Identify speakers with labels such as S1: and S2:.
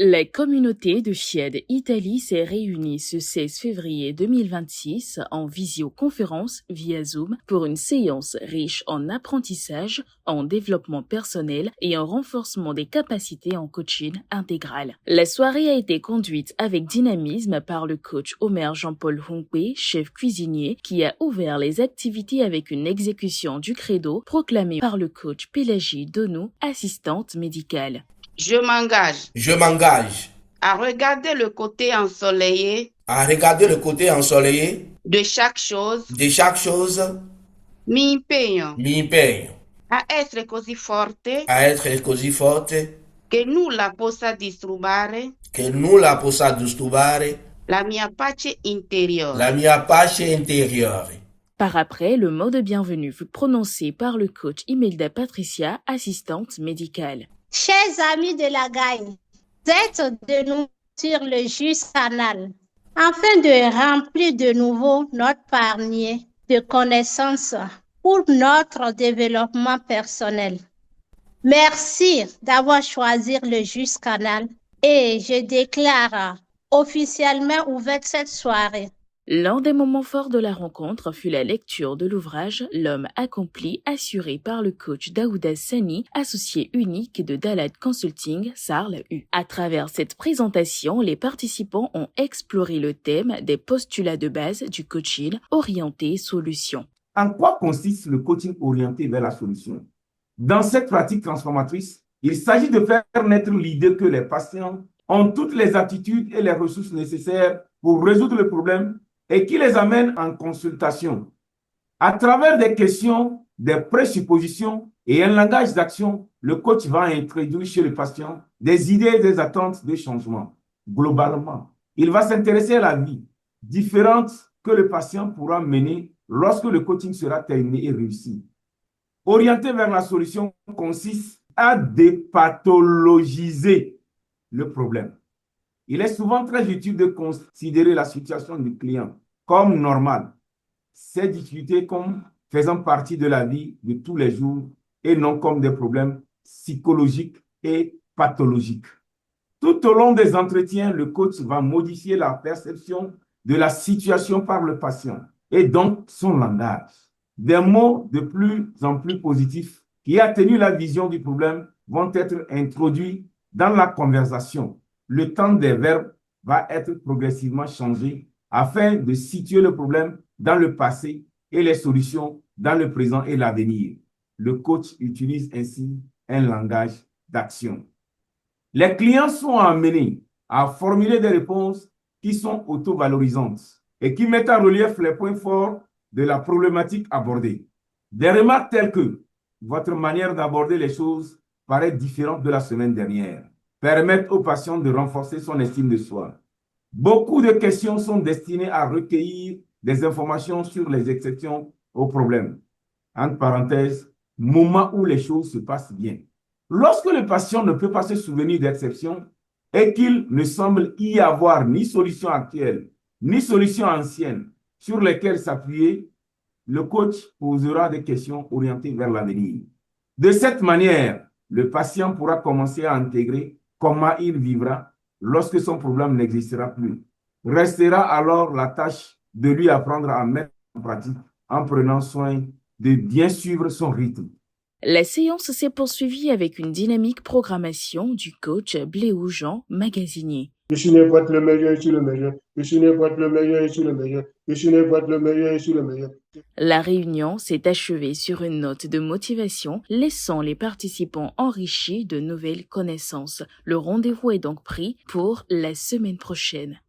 S1: La communauté de Chied Italie s'est réunie ce 16 février 2026 en visioconférence via Zoom pour une séance riche en apprentissage, en développement personnel et en renforcement des capacités en coaching intégral. La soirée a été conduite avec dynamisme par le coach Omer Jean-Paul Hongwe, chef cuisinier, qui a ouvert les activités avec une exécution du credo proclamé par le coach Pélagie Donou, assistante médicale.
S2: Je m'engage à regarder le côté ensoleillé de chaque chose. Mi impegno a essere così forte che nulla possa disturbare la mia pace interiore.
S1: Par après, le mot de bienvenue fut prononcé par le coach Imelda Patricia, assistante médicale.
S3: Chers amis de la gagne, vous êtes de nous sur le juste canal afin de remplir de nouveau notre panier de connaissances pour notre développement personnel. Merci d'avoir choisi le juste canal et je déclare officiellement ouverte cette soirée.
S1: L'un des moments forts de la rencontre fut la lecture de l'ouvrage L'homme accompli, assuré par le coach Daouda Sani, associé unique de Dalad Consulting, Sarl U. À travers cette présentation, les participants ont exploré le thème des postulats de base du coaching orienté solution.
S4: En quoi consiste le coaching orienté vers la solution? Dans cette pratique transformatrice, il s'agit de faire naître l'idée que les patients ont toutes les aptitudes et les ressources nécessaires pour résoudre le problème et qui les amène en consultation. À travers des questions, des présuppositions et un langage d'action, le coach va introduire chez le patient des idées et des attentes de changement. Globalement, il va s'intéresser à la vie différente que le patient pourra mener lorsque le coaching sera terminé et réussi. Orienter vers la solution consiste à dépathologiser le problème. Il est souvent très utile de considérer la situation du client comme normale, ses difficultés comme faisant partie de la vie de tous les jours et non comme des problèmes psychologiques et pathologiques. Tout au long des entretiens, le coach va modifier la perception de la situation par le patient et donc son langage. Des mots de plus en plus positifs qui atténuent la vision du problème vont être introduits dans la conversation. Le temps des verbes va être progressivement changé afin de situer le problème dans le passé et les solutions dans le présent et l'avenir. Le coach utilise ainsi un langage d'action. Les clients sont amenés à formuler des réponses qui sont auto-valorisantes et qui mettent en relief les points forts de la problématique abordée. Des remarques telles que « Votre manière d'aborder les choses paraît différente de la semaine dernière » permettent au patient de renforcer son estime de soi. Beaucoup de questions sont destinées à recueillir des informations sur les exceptions au problème. Entre parenthèses, moment où les choses se passent bien. Lorsque le patient ne peut pas se souvenir d'exceptions et qu'il ne semble y avoir ni solution actuelle, ni solution ancienne sur lesquelles s'appuyer, le coach posera des questions orientées vers l'avenir. De cette manière, le patient pourra commencer à intégrer comment il vivra lorsque son problème n'existera plus. Restera alors la tâche de lui apprendre à mettre en pratique en prenant soin de bien suivre son rythme.
S1: La séance s'est poursuivie avec une dynamique programmation du coach Bléou Jean, magasinier.
S5: Je suis né pour être le meilleur, je suis le meilleur. Je suis né pour être le meilleur, je suis le meilleur. Je suis né pour être le meilleur, je suis le meilleur.
S1: La réunion s'est achevée sur une note de motivation, laissant les participants enrichis de nouvelles connaissances. Le rendez-vous est donc pris pour la semaine prochaine.